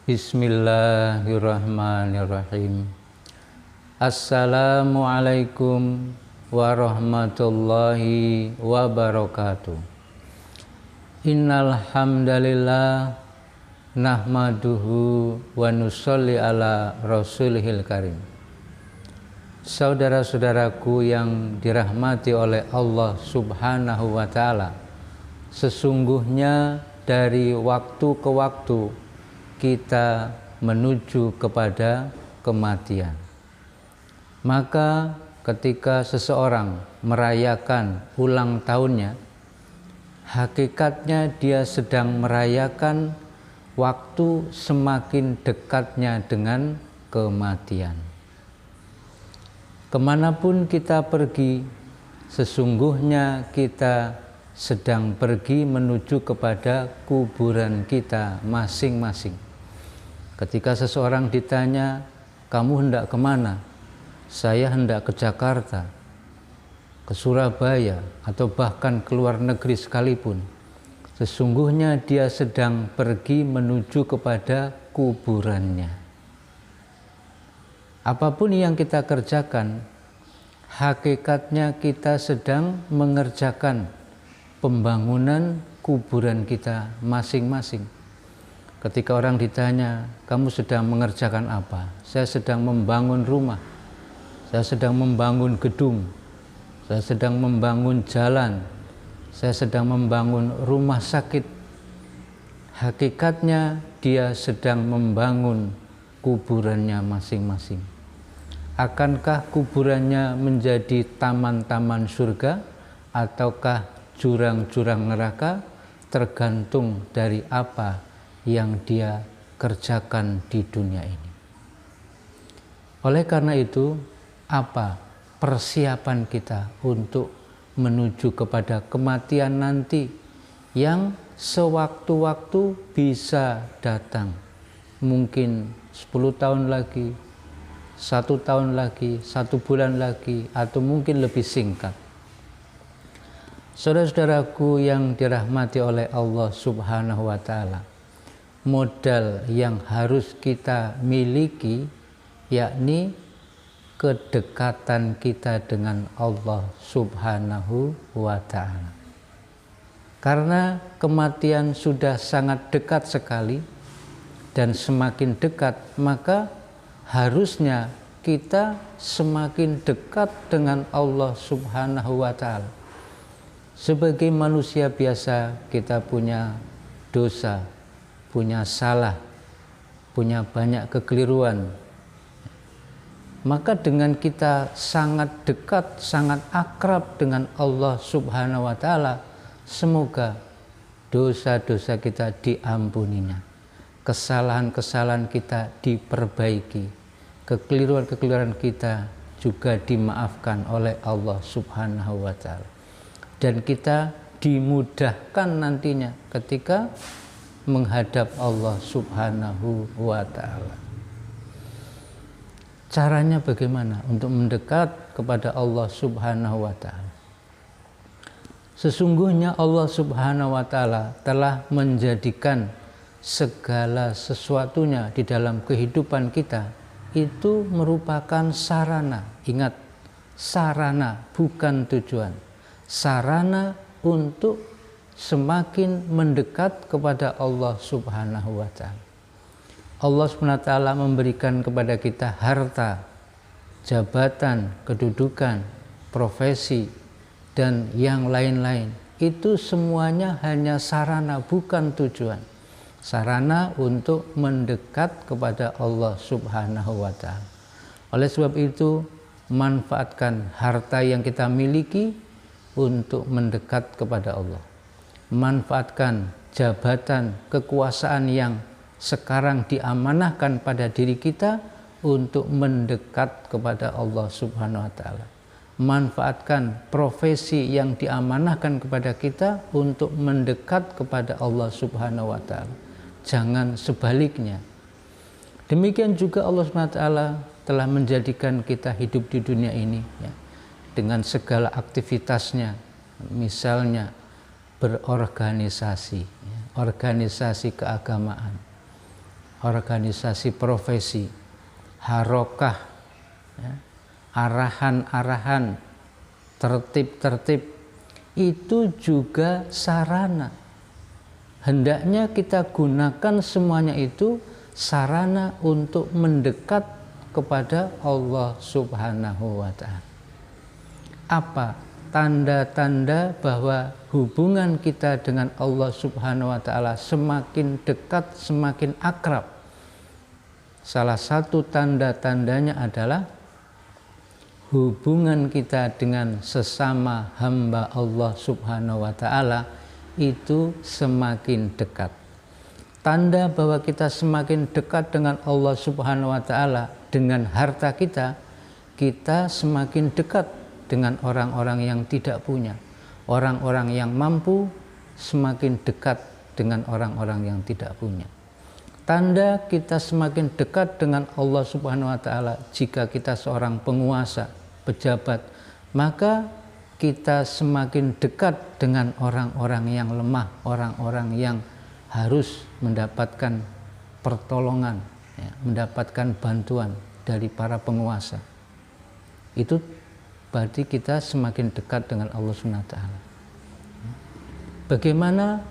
Bismillahirrahmanirrahim. Assalamualaikum warahmatullahi wabarakatuh. Innal hamdalillah nahmaduhu wa nusolli ala rasulihil karim. Saudara-saudaraku yang dirahmati oleh Allah Subhanahu wa ta'ala, sesungguhnya dari waktu ke waktu kita menuju kepada kematian. Maka ketika seseorang merayakan ulang tahunnya, hakikatnya dia sedang merayakan waktu semakin dekatnya dengan kematian. Kemanapun kita pergi, sesungguhnya kita sedang pergi menuju kepada kuburan kita masing-masing. Ketika seseorang ditanya, kamu hendak kemana? Saya hendak ke Jakarta, ke Surabaya, atau bahkan ke luar negeri sekalipun. Sesungguhnya dia sedang pergi menuju kepada kuburannya. Apapun yang kita kerjakan, hakikatnya kita sedang mengerjakan pembangunan kuburan kita masing-masing. Ketika orang ditanya, kamu sedang mengerjakan apa? Saya sedang membangun rumah, saya sedang membangun gedung, saya sedang membangun jalan, saya sedang membangun rumah sakit. Hakikatnya dia sedang membangun kuburannya masing-masing. Akankah kuburannya menjadi taman-taman surga ataukah jurang-jurang neraka? Tergantung dari apa yang dia kerjakan di dunia ini. Oleh karena itu, apa persiapan kita untuk menuju kepada kematian nanti yang sewaktu-waktu bisa datang? Mungkin 10 tahun lagi, 1 tahun lagi, 1 bulan lagi, atau mungkin lebih singkat. Saudara-saudaraku yang dirahmati oleh Allah Subhanahu wa ta'ala, modal yang harus kita miliki yakni kedekatan kita dengan Allah Subhanahu wa ta'ala. Karena kematian sudah sangat dekat sekali dan semakin dekat, maka harusnya kita semakin dekat dengan Allah Subhanahu wa ta'ala. Sebagai manusia biasa, kita punya dosa, punya salah, punya banyak kekeliruan. Maka dengan kita sangat dekat, sangat akrab dengan Allah Subhanahu wa ta'ala, semoga dosa-dosa kita diampuninya, kesalahan-kesalahan kita diperbaiki, kekeliruan-kekeliruan kita juga dimaafkan oleh Allah Subhanahu wa ta'ala. Dan kita dimudahkan nantinya ketika menghadap Allah Subhanahu wa ta'ala. Caranya bagaimana untuk mendekat kepada Allah Subhanahu wa ta'ala? Sesungguhnya Allah Subhanahu wa ta'ala telah menjadikan segala sesuatunya di dalam kehidupan kita itu merupakan sarana. Ingat, sarana bukan tujuan. Sarana untuk semakin mendekat kepada Allah Subhanahu wa ta'ala. Allah Subhanahu wa ta'ala memberikan kepada kita harta, jabatan, kedudukan, profesi, dan yang lain-lain. Itu semuanya hanya sarana, bukan tujuan. Sarana untuk mendekat kepada Allah Subhanahu wa ta'ala. Oleh sebab itu, manfaatkan harta yang kita miliki untuk mendekat kepada Allah. Manfaatkan jabatan, kekuasaan yang sekarang diamanahkan pada diri kita untuk mendekat kepada Allah Subhanahu wa ta'ala. Manfaatkan profesi yang diamanahkan kepada kita untuk mendekat kepada Allah Subhanahu wa ta'ala. Jangan sebaliknya. Demikian juga Allah Subhanahu wa ta'ala telah menjadikan kita hidup di dunia ini ya, dengan segala aktivitasnya, misalnya berorganisasi, organisasi keagamaan, organisasi profesi, harokah, ya, arahan-arahan, tertib-tertib, itu juga sarana. Hendaknya kita gunakan semuanya itu sarana untuk mendekat kepada Allah Subhanahu wa Ta'ala. Apa tanda-tanda bahwa hubungan kita dengan Allah Subhanahu wa Ta'ala semakin dekat, semakin akrab? Salah satu tanda-tandanya adalah hubungan kita dengan sesama hamba Allah Subhanahu wa Ta'ala itu semakin dekat. Tanda bahwa kita semakin dekat dengan Allah Subhanahu wa Ta'ala dengan harta kita, kita semakin dekat dengan orang-orang yang tidak punya. Orang-orang yang mampu semakin dekat dengan orang-orang yang tidak punya. Tanda kita semakin dekat dengan Allah Subhanahu wa Ta'ala jika kita seorang penguasa, pejabat, maka kita semakin dekat dengan orang-orang yang lemah, orang-orang yang harus mendapatkan pertolongan, ya, mendapatkan bantuan dari para penguasa. Itu berarti kita semakin dekat dengan Allah Subhanahu wa Ta'ala. Bagaimana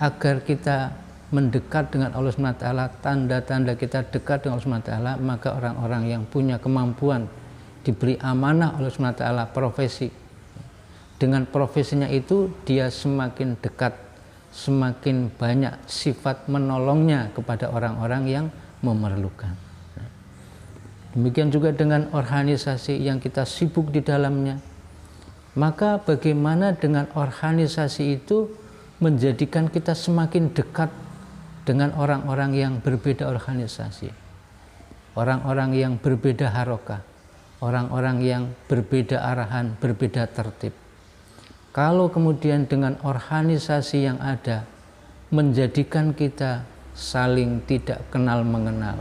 agar kita mendekat dengan Allah Subhanahu wa Ta'ala? Tanda-tanda kita dekat dengan Allah Subhanahu wa Ta'ala, maka orang-orang yang punya kemampuan, diberi amanah oleh Allah Subhanahu wa Ta'ala profesi, dengan profesinya itu dia semakin dekat, semakin banyak sifat menolongnya kepada orang-orang yang memerlukan. Demikian juga dengan organisasi yang kita sibuk di dalamnya. Maka bagaimana dengan organisasi itu menjadikan kita semakin dekat dengan orang-orang yang berbeda organisasi, orang-orang yang berbeda harokah, orang-orang yang berbeda arahan, berbeda tertib. Kalau kemudian dengan organisasi yang ada menjadikan kita saling tidak kenal mengenal,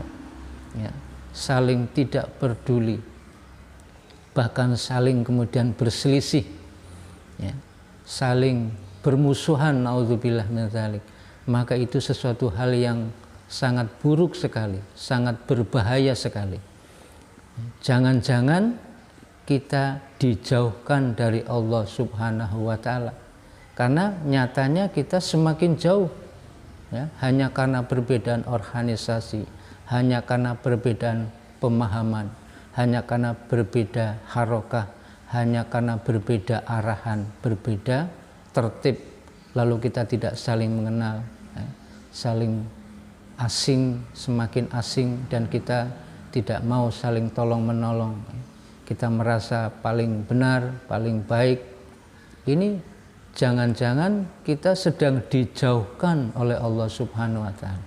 ya, saling tidak peduli, bahkan saling kemudian berselisih, ya, saling bermusuhan, naudzubillah min dzalik, maka itu sesuatu hal yang sangat buruk sekali, sangat berbahaya sekali. Jangan-jangan kita dijauhkan dari Allah Subhanahu wa Ta'ala, karena nyatanya kita semakin jauh, ya, hanya karena perbedaan organisasi, hanya karena perbedaan pemahaman, hanya karena berbeda harokah, hanya karena berbeda arahan, berbeda tertib, lalu kita tidak saling mengenal, ya, saling asing, semakin asing, dan kita tidak mau saling tolong menolong. Kita merasa paling benar, paling baik. Ini jangan-jangan kita sedang dijauhkan oleh Allah Subhanahu wa Ta'ala.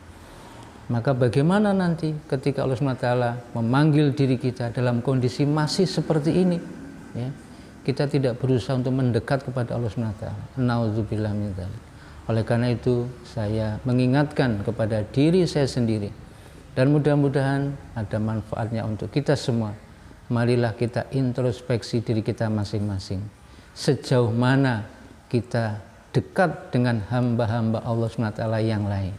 Maka bagaimana nanti ketika Allah Subhanahu wa Ta'ala memanggil diri kita dalam kondisi masih seperti ini, ya, kita tidak berusaha untuk mendekat kepada Allah Subhanahu wa Ta'ala. Nauzubillah min dzalik. Oleh karena itu saya mengingatkan kepada diri saya sendiri, dan mudah-mudahan ada manfaatnya untuk kita semua. Marilah kita introspeksi diri kita masing-masing. Sejauh mana kita dekat dengan hamba-hamba Allah Subhanahu wa Ta'ala yang lain.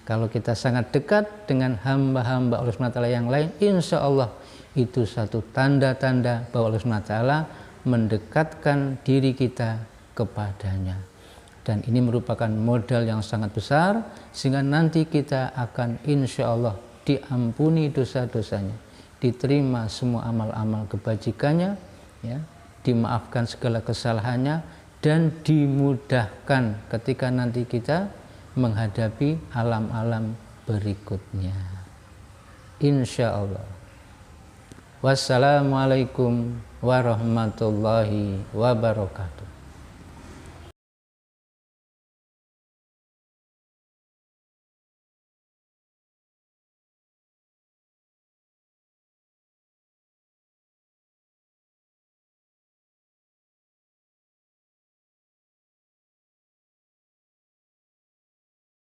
Kalau kita sangat dekat dengan hamba-hamba Allah Subhanahu wa Ta'ala yang lain, insya Allah itu satu tanda-tanda bahwa Allah Subhanahu wa Ta'ala mendekatkan diri kita kepadanya. Dan ini merupakan modal yang sangat besar, sehingga nanti kita akan insya Allah diampuni dosa-dosanya, diterima semua amal-amal kebajikannya, ya, dimaafkan segala kesalahannya, dan dimudahkan ketika nanti kita menghadapi alam-alam berikutnya, insya Allah. Wassalamualaikum warahmatullahi wabarakatuh.